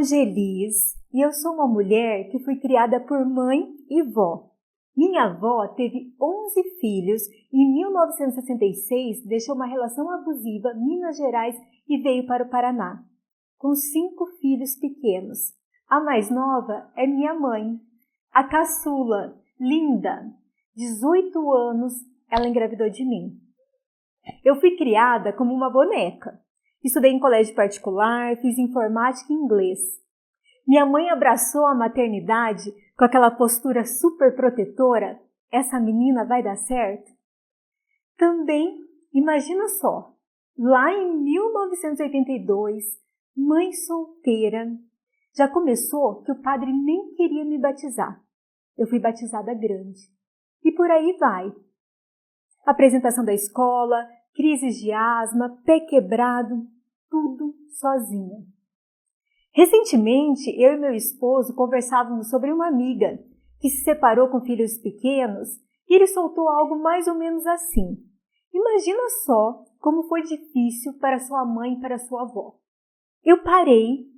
Angelis e eu sou uma mulher que fui criada por mãe e vó. Minha avó teve 11 filhos e em 1966 deixou uma relação abusiva em Minas Gerais e veio para o Paraná, com 5 filhos pequenos. A mais nova é minha mãe, a caçula, linda, 18 anos, ela engravidou de mim. Eu fui criada como uma boneca. Estudei em colégio particular, fiz informática e inglês. Minha mãe abraçou a maternidade com aquela postura super protetora. Essa menina vai dar certo? Também, imagina só, lá em 1982, mãe solteira, já começou que o padre nem queria me batizar. Eu fui batizada grande. E por aí vai. Apresentação da escola, crises de asma, pé quebrado, tudo sozinha. Recentemente, eu e meu esposo conversávamos sobre uma amiga que se separou com filhos pequenos e ele soltou algo mais ou menos assim. Imagina só como foi difícil para sua mãe e para sua avó. Eu parei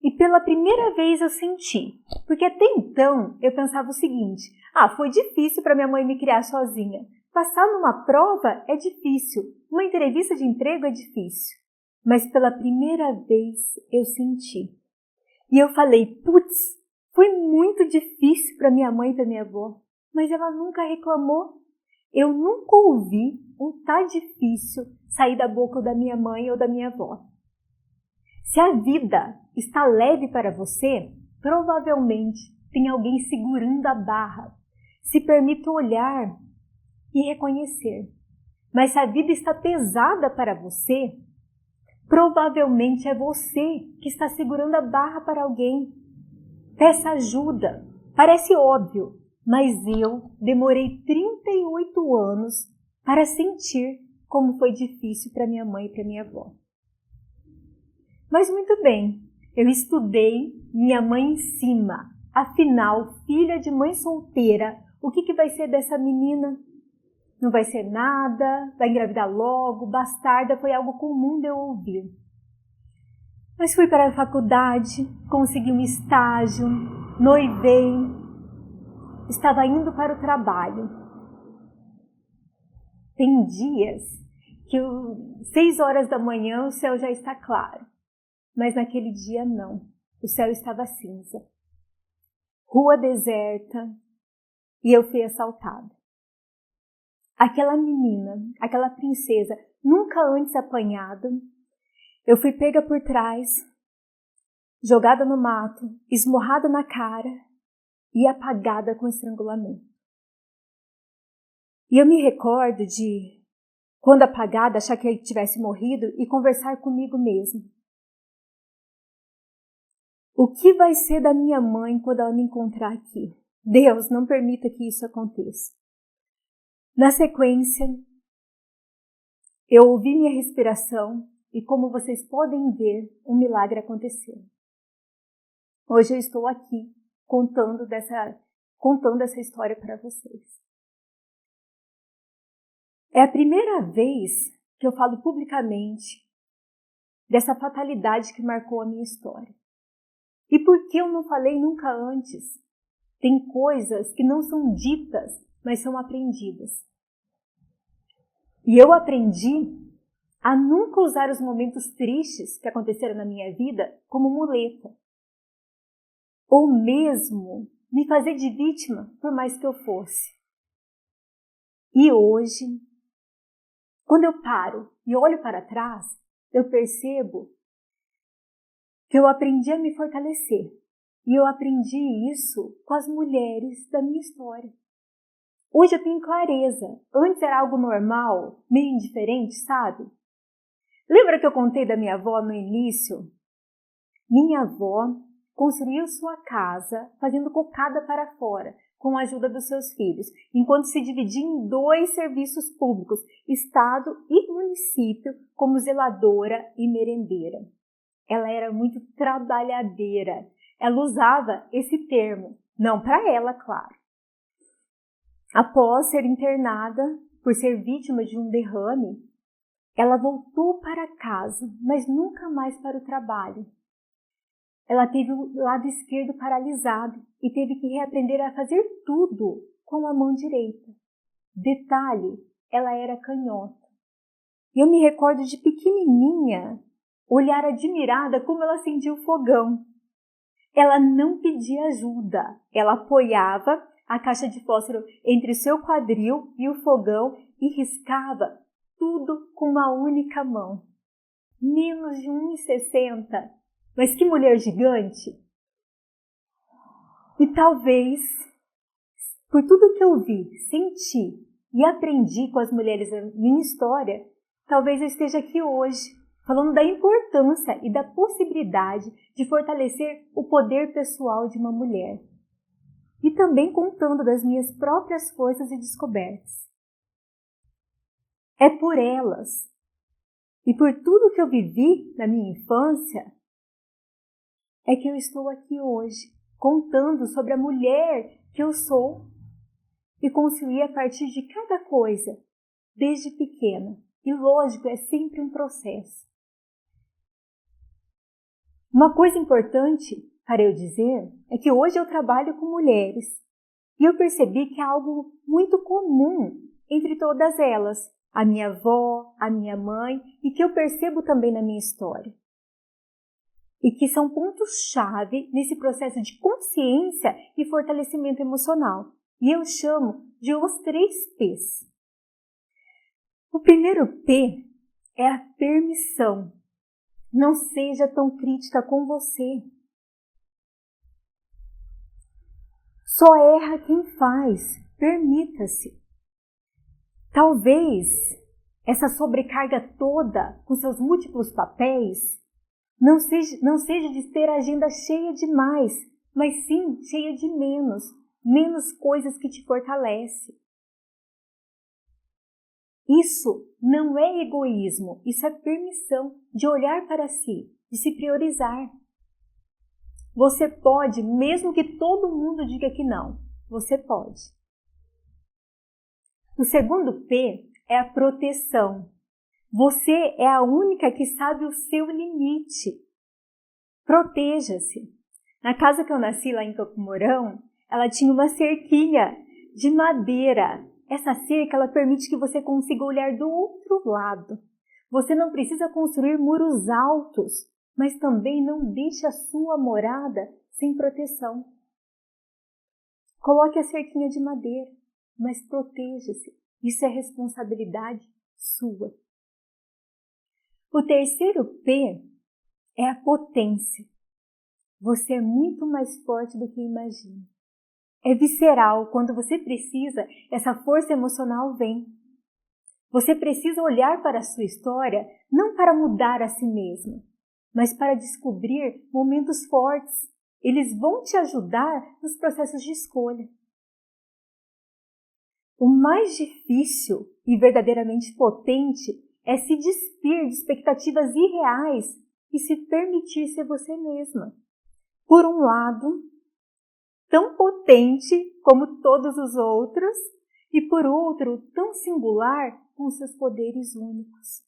e pela primeira vez eu senti, porque até então eu pensava o seguinte, foi difícil para minha mãe me criar sozinha. Passar numa prova é difícil, uma entrevista de emprego é difícil. Mas pela primeira vez eu senti. E eu falei, foi muito difícil para minha mãe e para minha avó, mas ela nunca reclamou. Eu nunca ouvi um tá difícil sair da boca da minha mãe ou da minha avó. Se a vida está leve para você, provavelmente tem alguém segurando a barra. Se permita olhar e reconhecer. Mas se a vida está pesada para você, provavelmente é você que está segurando a barra para alguém. Peça ajuda. Parece óbvio, mas eu demorei 38 anos para sentir como foi difícil para minha mãe e para minha avó. Mas muito bem, eu estudei, minha mãe em cima. Afinal, filha de mãe solteira, o que vai ser dessa menina? Não vai ser nada, vai engravidar logo, bastarda, foi algo comum de eu ouvir. Mas fui para a faculdade, consegui um estágio, noivei, estava indo para o trabalho. Tem dias que 6 horas da manhã o céu já está claro, mas naquele dia não, o céu estava cinza. Rua deserta e eu fui assaltada. Aquela menina, aquela princesa, nunca antes apanhada, eu fui pega por trás, jogada no mato, esmurrada na cara e apagada com estrangulamento. E eu me recordo de, quando apagada, achar que eu tivesse morrido e conversar comigo mesma. O que vai ser da minha mãe quando ela me encontrar aqui? Deus, não permita que isso aconteça. Na sequência, eu ouvi minha respiração e, como vocês podem ver, um milagre aconteceu. Hoje eu estou aqui contando essa história para vocês. É a primeira vez que eu falo publicamente dessa fatalidade que marcou a minha história. E por que eu não falei nunca antes? Tem coisas que não são ditas, mas são aprendidas. E eu aprendi a nunca usar os momentos tristes que aconteceram na minha vida como muleta. Ou mesmo me fazer de vítima, por mais que eu fosse. E hoje, quando eu paro e olho para trás, eu percebo que eu aprendi a me fortalecer. E eu aprendi isso com as mulheres da minha história. Hoje eu tenho clareza. Antes era algo normal, meio indiferente, sabe? Lembra que eu contei da minha avó no início? Minha avó construiu sua casa fazendo cocada para fora, com a ajuda dos seus filhos, enquanto se dividia em 2 serviços públicos, Estado e município, como zeladora e merendeira. Ela era muito trabalhadeira. Ela usava esse termo, não para ela, claro. Após ser internada por ser vítima de um derrame, ela voltou para casa, mas nunca mais para o trabalho. ela teve o lado esquerdo paralisado e teve que reaprender a fazer tudo com a mão direita. Detalhe, ela era canhota. E eu me recordo de pequenininha, olhar admirada como ela acendia o fogão. Ela não pedia ajuda, ela apoiava a caixa de fósforo entre o seu quadril e o fogão e riscava tudo com uma única mão. Menos de 1,60. Mas que mulher gigante! E talvez, por tudo que eu vi, senti e aprendi com as mulheres da minha história, talvez eu esteja aqui hoje, falando da importância e da possibilidade de fortalecer o poder pessoal de uma mulher. E também contando das minhas próprias forças e descobertas. É por elas e por tudo que eu vivi na minha infância é que eu estou aqui hoje, contando sobre a mulher que eu sou e construí a partir de cada coisa, desde pequena. E lógico, é sempre um processo. Uma coisa importante para eu dizer é que hoje eu trabalho com mulheres e eu percebi que é algo muito comum entre todas elas, a minha avó, a minha mãe, e que eu percebo também na minha história. E que são pontos-chave nesse processo de consciência e fortalecimento emocional. E eu chamo de os 3 P's. O primeiro P é a permissão. Não seja tão crítica com você. Só erra quem faz. Permita-se. Talvez essa sobrecarga toda com seus múltiplos papéis não seja de ter a agenda cheia demais, mas sim cheia de menos coisas que te fortalecem. Isso não é egoísmo, isso é permissão de olhar para si, de se priorizar. Você pode, mesmo que todo mundo diga que não, você pode. O segundo P é a proteção. Você é a única que sabe o seu limite. Proteja-se. Na casa que eu nasci, lá em Campo Mourão, ela tinha uma cerquinha de madeira. Essa cerca ela permite que você consiga olhar do outro lado. Você não precisa construir muros altos, mas também não deixe a sua morada sem proteção. Coloque a cerquinha de madeira, mas proteja-se. Isso é responsabilidade sua. O terceiro P é a potência. Você é muito mais forte do que imagina. É visceral, quando você precisa, essa força emocional vem. Você precisa olhar para a sua história não para mudar a si mesma, mas para descobrir momentos fortes. Eles vão te ajudar nos processos de escolha. O mais difícil e verdadeiramente potente é se despir de expectativas irreais e se permitir ser você mesma. Por um lado, tão potente como todos os outros, e por outro, tão singular com seus poderes únicos.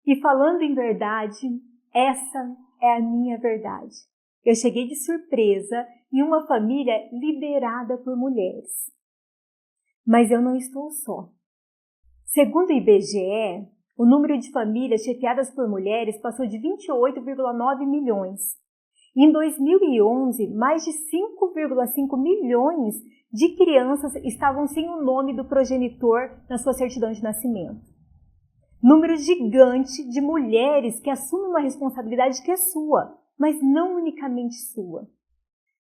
E falando em verdade, essa é a minha verdade. Eu cheguei de surpresa em uma família liderada por mulheres. Mas eu não estou só. Segundo o IBGE, o número de famílias chefiadas por mulheres passou de 28,9 milhões. E em 2011, mais de 5,5 milhões de crianças estavam sem o nome do progenitor na sua certidão de nascimento. Número gigante de mulheres que assumem uma responsabilidade que é sua, mas não unicamente sua.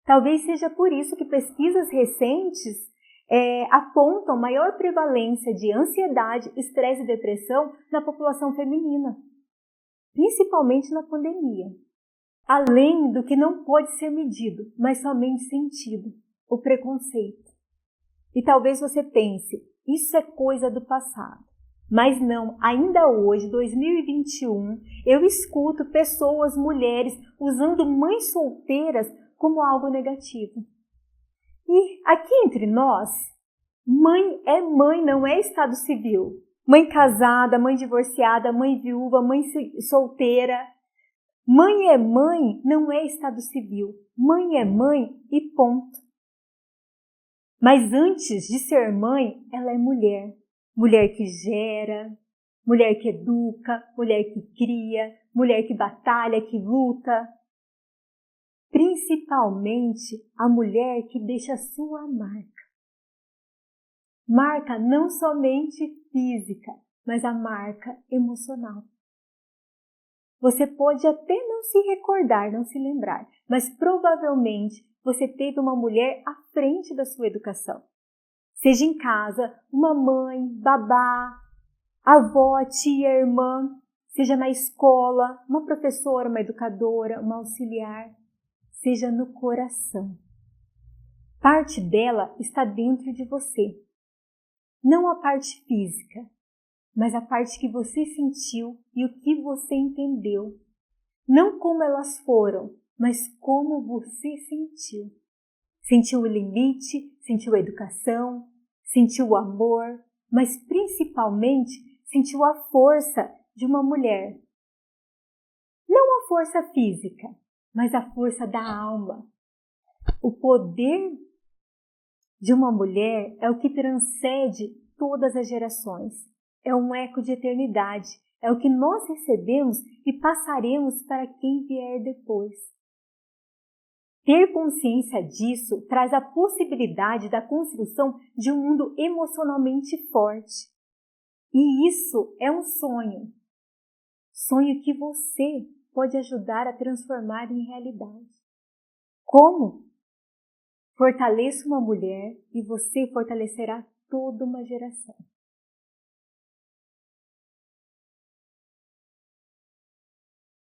Talvez seja por isso que pesquisas recentes apontam maior prevalência de ansiedade, estresse e depressão na população feminina, principalmente na pandemia. Além do que não pode ser medido, mas somente sentido, o preconceito. E talvez você pense, isso é coisa do passado. Mas não, ainda hoje, 2021, eu escuto pessoas, mulheres, usando mães solteiras como algo negativo. E aqui entre nós, mãe é mãe, não é estado civil. Mãe casada, mãe divorciada, mãe viúva, mãe solteira. mãe não é estado civil. Mãe é mãe e ponto. Mas antes de ser mãe, ela é mulher. Mulher que gera, mulher que educa, mulher que cria, mulher que batalha, que luta. Principalmente a mulher que deixa a sua marca. Marca não somente física, mas a marca emocional. Você pode até não se recordar, não se lembrar, mas provavelmente você teve uma mulher à frente da sua educação. Seja em casa, uma mãe, babá, avó, tia, irmã, seja na escola, uma professora, uma educadora, uma auxiliar, seja no coração. Parte dela está dentro de você. Não a parte física, mas a parte que você sentiu e o que você entendeu. Não como elas foram, mas como você sentiu. Sentiu o limite, sentiu a educação, sentiu o amor, mas principalmente sentiu a força de uma mulher. Não a força física, mas a força da alma. O poder de uma mulher é o que transcende todas as gerações. É um eco de eternidade. É o que nós recebemos e passaremos para quem vier depois. Ter consciência disso traz a possibilidade da construção de um mundo emocionalmente forte. E isso é um sonho. Sonho que você pode ajudar a transformar em realidade. Como? Fortaleça uma mulher e você fortalecerá toda uma geração.